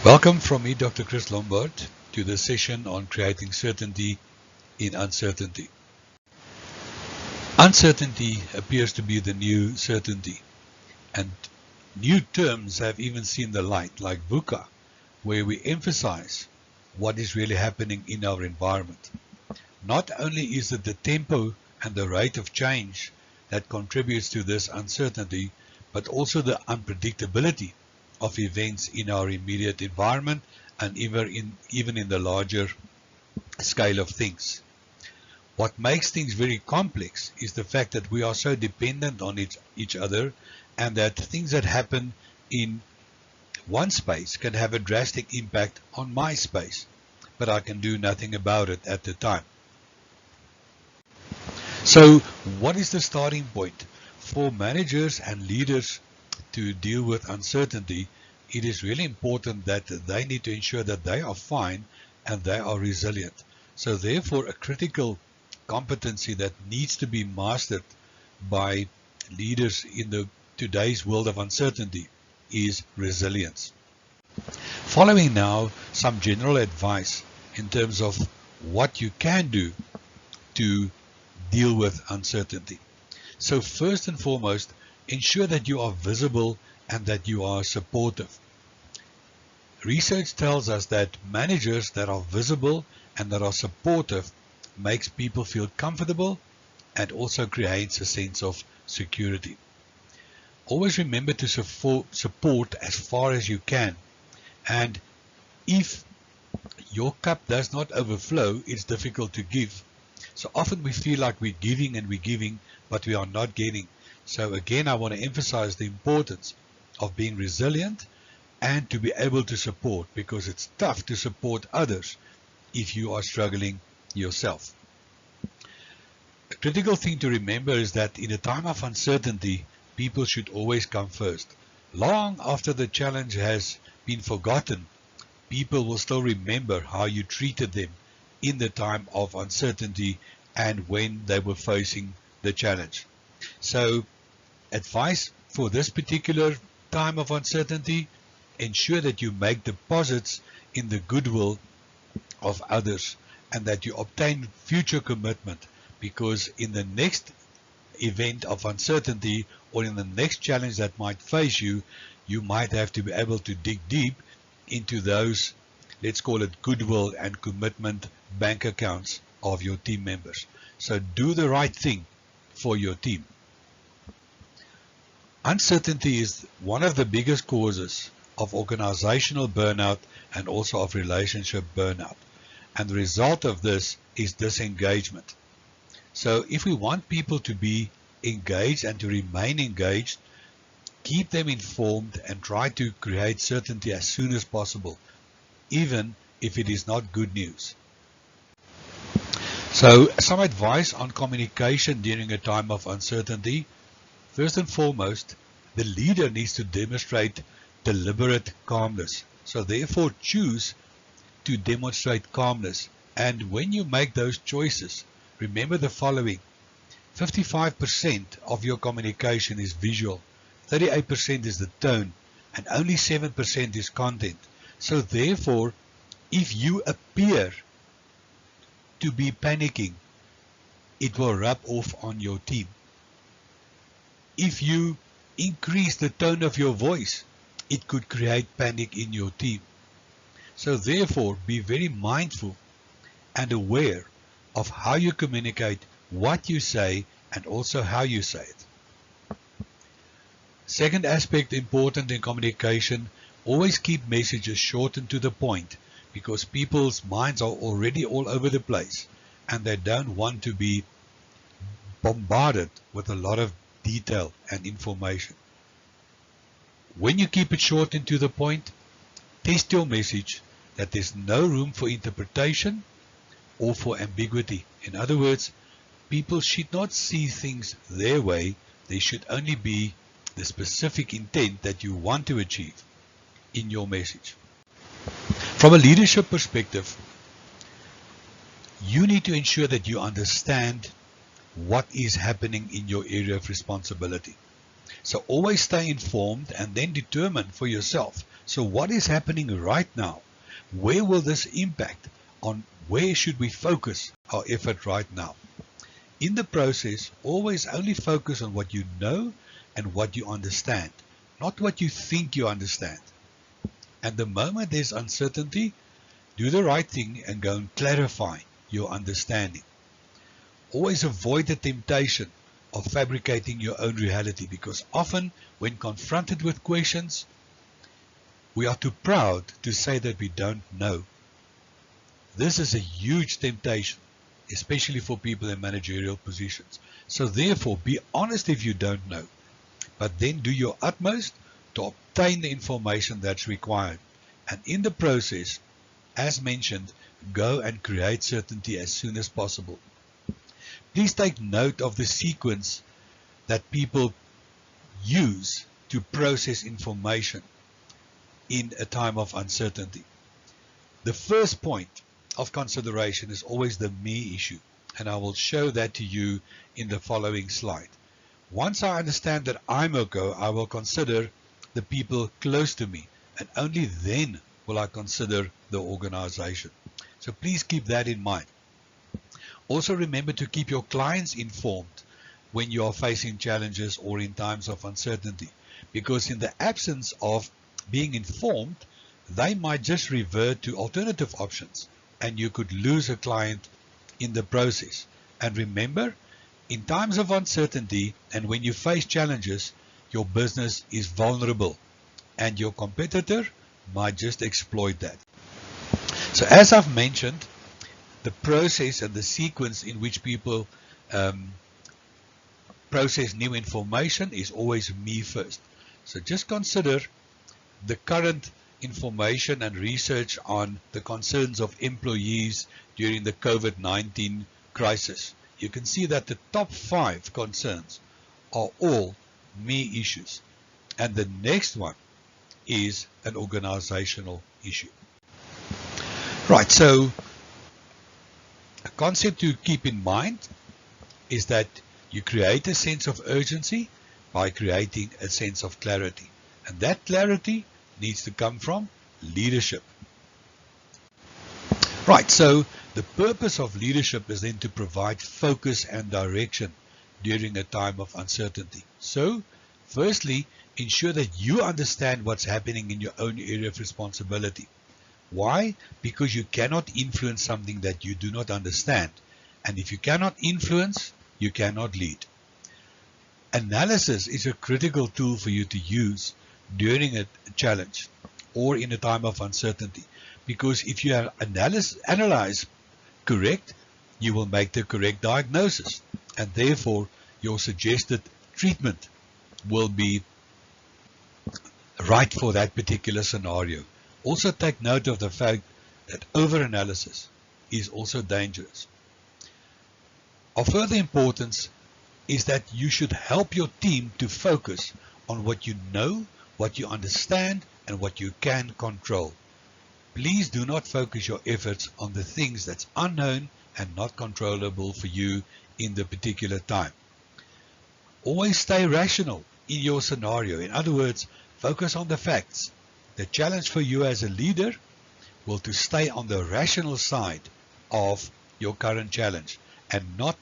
Welcome from me, Dr. Chris Lombard, to this session on creating certainty in uncertainty. Uncertainty appears to be the new certainty, and new terms have even seen the light, like VUCA, where we emphasize what is really happening in our environment. Not only is it the tempo and the rate of change that contributes to this uncertainty, but also the unpredictability of events in our immediate environment and even in the larger scale of things. What makes things very complex is the fact that we are so dependent on each other, and that things that happen in one space can have a drastic impact on my space, but I can do nothing about it at the time. So what is the starting point for managers and leaders to deal with uncertainty? It is really important that they need to ensure that they are fine and they are resilient. So therefore, a critical competency that needs to be mastered by leaders in today's world of uncertainty is resilience. Following now some general advice in terms of what you can do to deal with uncertainty. So first and foremost, ensure that you are visible and that you are supportive. Research tells us that managers that are visible and that are supportive makes people feel comfortable and also creates a sense of security. Always remember to support as far as you can, and if your cup does not overflow, it's difficult to give. So often we feel like we're giving, but we are not getting. So again, I want to emphasize the importance of being resilient and to be able to support, because it's tough to support others if you are struggling yourself. A critical thing to remember is that in a time of uncertainty, people should always come first. Long after the challenge has been forgotten, people will still remember how you treated them in the time of uncertainty and when they were facing the challenge. So, advice for this particular time of uncertainty: ensure that you make deposits in the goodwill of others and that you obtain future commitment, because in the next event of uncertainty or in the next challenge that might face you, you might have to be able to dig deep into those, let's call it goodwill and commitment bank accounts of your team members. So do the right thing for your team. Uncertainty is one of the biggest causes of organizational burnout and also of relationship burnout. And the result of this is disengagement. So if we want people to be engaged and to remain engaged, keep them informed and try to create certainty as soon as possible, even if it is not good news. So some advice on communication during a time of uncertainty. First and foremost, the leader needs to demonstrate deliberate calmness. So therefore choose to demonstrate calmness. And when you make those choices, remember the following: 55% of your communication is visual, 38% is the tone, and only 7% is content. So therefore, if you appear to be panicking, it will rub off on your team. If you increase the tone of your voice, it could create panic in your team. So therefore, be very mindful and aware of how you communicate, what you say, and also how you say it. Second aspect important in communication: always keep messages short and to the point, because people's minds are already all over the place and they don't want to be bombarded with a lot of detail and information. When you keep it short and to the point, test your message that there's no room for interpretation or for ambiguity. In other words, people should not see things their way. There should only be the specific intent that you want to achieve in your message. From a leadership perspective, you need to ensure that you understand what is happening in your area of responsibility. So always stay informed and then determine for yourself. So what is happening right now? Where will this impact on where should we focus our effort right now? In the process, always only focus on what you know and what you understand, not what you think you understand. And the moment there's uncertainty, do the right thing and go and clarify your understanding. Always avoid the temptation of fabricating your own reality, because often when confronted with questions, we are too proud to say that we don't know. This is a huge temptation, especially for people in managerial positions. So therefore, be honest if you don't know, but then do your utmost to obtain the information that's required. And in the process, as mentioned, go and create certainty as soon as possible. Please take note of the sequence that people use to process information in a time of uncertainty. The first point of consideration is always the me issue, and I will show that to you in the following slide. Once I understand that I'm okay, I will consider the people close to me, and only then will I consider the organization. So please keep that in mind. Also remember to keep your clients informed when you are facing challenges or in times of uncertainty, because in the absence of being informed, they might just revert to alternative options, and you could lose a client in the process. And remember, in times of uncertainty and when you face challenges, your business is vulnerable and your competitor might just exploit that. So as I've mentioned, the process and the sequence in which people process new information is always me first. So just consider the current information and research on the concerns of employees during the COVID-19 crisis. You can see that the top 5 concerns are all me issues. And the next one is an organizational issue. Right, so a concept to keep in mind is that you create a sense of urgency by creating a sense of clarity. And that clarity needs to come from leadership. Right, so the purpose of leadership is then to provide focus and direction during a time of uncertainty. So, firstly, ensure that you understand what's happening in your own area of responsibility. Why? Because you cannot influence something that you do not understand. And if you cannot influence, you cannot lead. Analysis is a critical tool for you to use during a challenge or in a time of uncertainty. Because if you analyze correct, you will make the correct diagnosis. And therefore, your suggested treatment will be right for that particular scenario. Also take note of the fact that over-analysis is also dangerous. Of further importance is that you should help your team to focus on what you know, what you understand, and what you can control. Please do not focus your efforts on the things that's unknown and not controllable for you in the particular time. Always stay rational in your scenario. In other words, focus on the facts. The challenge for you as a leader will to stay on the rational side of your current challenge and not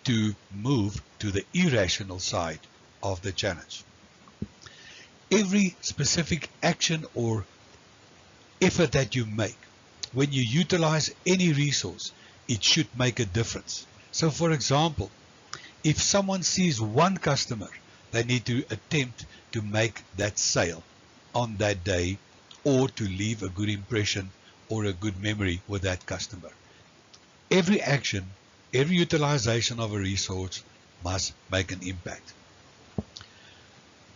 to move to the irrational side of the challenge. Every specific action or effort that you make, when you utilize any resource, it should make a difference. So for example, if someone sees one customer, they need to attempt to make that sale on that day or to leave a good impression or a good memory with that customer. Every action, every utilization of a resource must make an impact.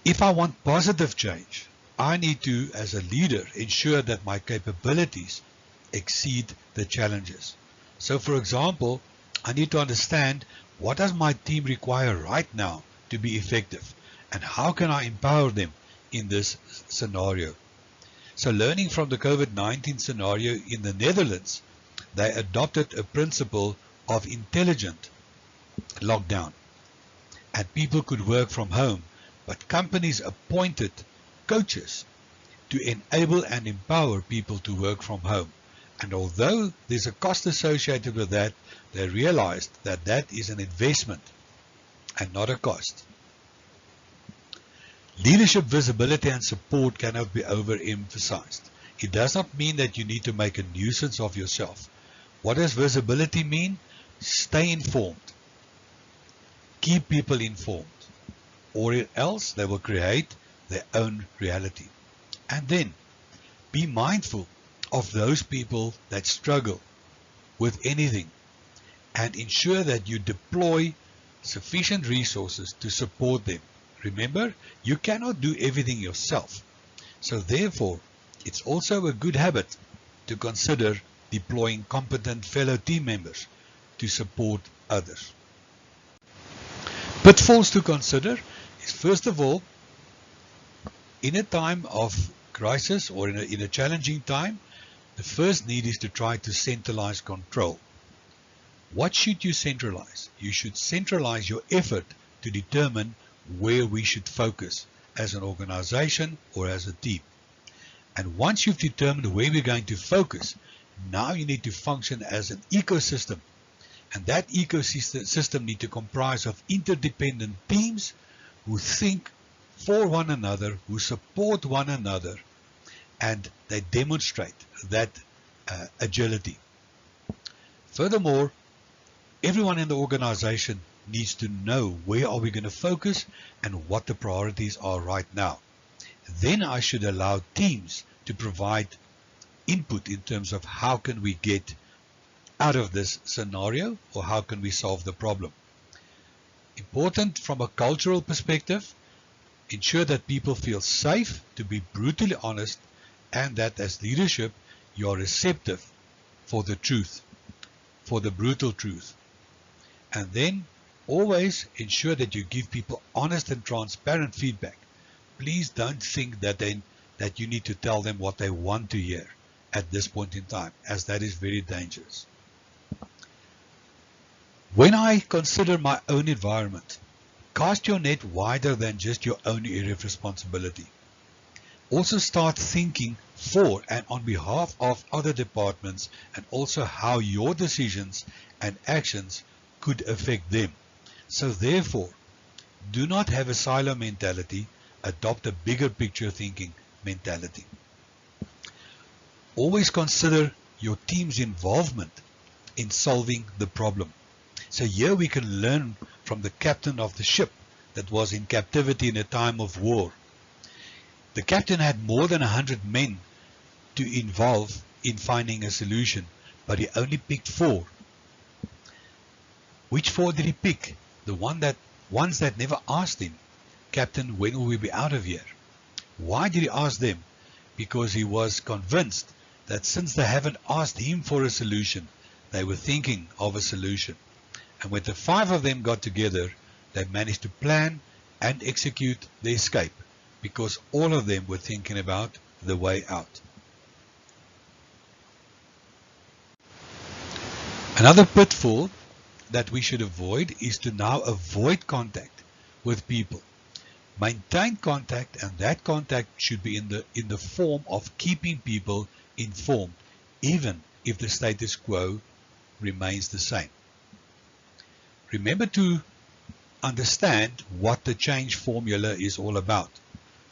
If I want positive change, I need to, as a leader, ensure that my capabilities exceed the challenges. So for example, I need to understand what does my team require right now to be effective, and how can I empower them in this scenario. So learning from the COVID-19 scenario in the Netherlands, they adopted a principle of intelligent lockdown, and people could work from home, but companies appointed coaches to enable and empower people to work from home. And although there's a cost associated with that, they realized that that is an investment and not a cost. Leadership visibility and support cannot be overemphasized. It does not mean that you need to make a nuisance of yourself. What does visibility mean? Stay informed. Keep people informed, or else they will create their own reality. And then be mindful of those people that struggle with anything and ensure that you deploy sufficient resources to support them. Remember, you cannot do everything yourself. So therefore, it's also a good habit to consider deploying competent fellow team members to support others. Pitfalls to consider is, first of all, in a time of crisis or in a challenging time, the first need is to try to centralize control. What should you centralize? You should centralize your effort to determine where we should focus as an organization or as a team. And once you've determined where we're going to focus, now you need to function as an ecosystem. And that ecosystem needs to comprise of interdependent teams who think for one another, who support one another, and they demonstrate that agility. Furthermore, everyone in the organization needs to know where are we going to focus and what the priorities are right now. Then I should allow teams to provide input in terms of how can we get out of this scenario, or how can we solve the problem. Important from a cultural perspective, ensure that people feel safe to be brutally honest, and that as leadership you are receptive for the truth, for the brutal truth. And then always ensure that you give people honest and transparent feedback. Please don't think that you need to tell them what they want to hear at this point in time, as that is very dangerous. When I consider my own environment, cast your net wider than just your own area of responsibility. Also start thinking for and on behalf of other departments, and also how your decisions and actions could affect them. So therefore, do not have a silo mentality, adopt a bigger picture thinking mentality. Always consider your team's involvement in solving the problem. So here we can learn from the captain of the ship that was in captivity in a time of war. The captain had more than 100 men to involve in finding a solution, but he only picked 4. Which 4 did he pick? The ones that never asked him, "Captain, when will we be out of here?" Why did he ask them? Because he was convinced that since they haven't asked him for a solution, they were thinking of a solution. And when the 5 of them got together, they managed to plan and execute the escape, because all of them were thinking about the way out. Another pitfall that we should avoid is to now avoid contact with people. Maintain contact, and that contact should be in the form of keeping people informed, even if the status quo remains the same. Remember to understand what the change formula is all about.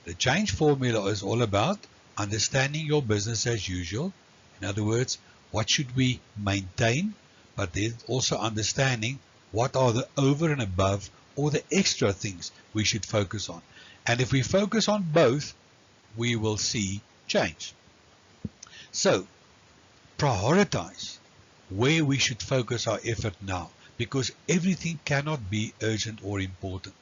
The change formula is all about understanding your business as usual. In other words, what should we maintain, but then also understanding what are the over and above or the extra things we should focus on. And if we focus on both, we will see change. So, prioritize where we should focus our effort now, because everything cannot be urgent or important.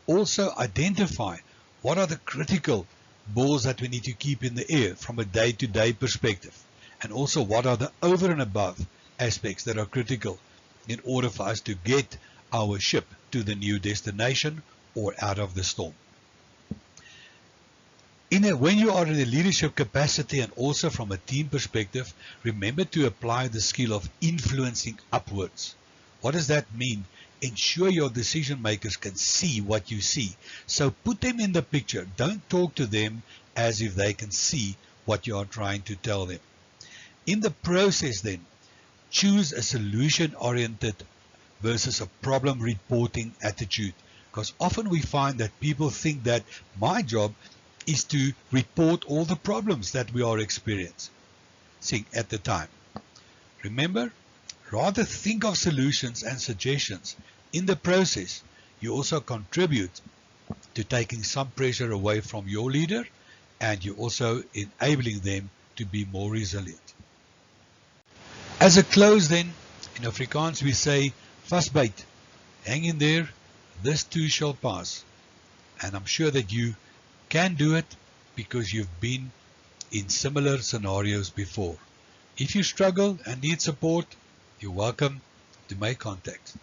Also identify what are the critical balls that we need to keep in the air from a day-to-day perspective, and also what are the over and above aspects that are critical in order for us to get our ship to the new destination or out of the storm. When you are in a leadership capacity and also from a team perspective, remember to apply the skill of influencing upwards. What does that mean? Ensure your decision makers can see what you see. So put them in the picture. Don't talk to them as if they can see what you are trying to tell them. In the process then, choose a solution-oriented versus a problem reporting attitude. Because often we find that people think that my job is to report all the problems that we are experiencing at the time. Remember, rather think of solutions and suggestions. In the process, you also contribute to taking some pressure away from your leader, and you're also enabling them to be more resilient. As a close then, in Afrikaans we say, vasbyt, hang in there, this too shall pass. And I'm sure that you can do it because you've been in similar scenarios before. If you struggle and need support, you're welcome to make contact.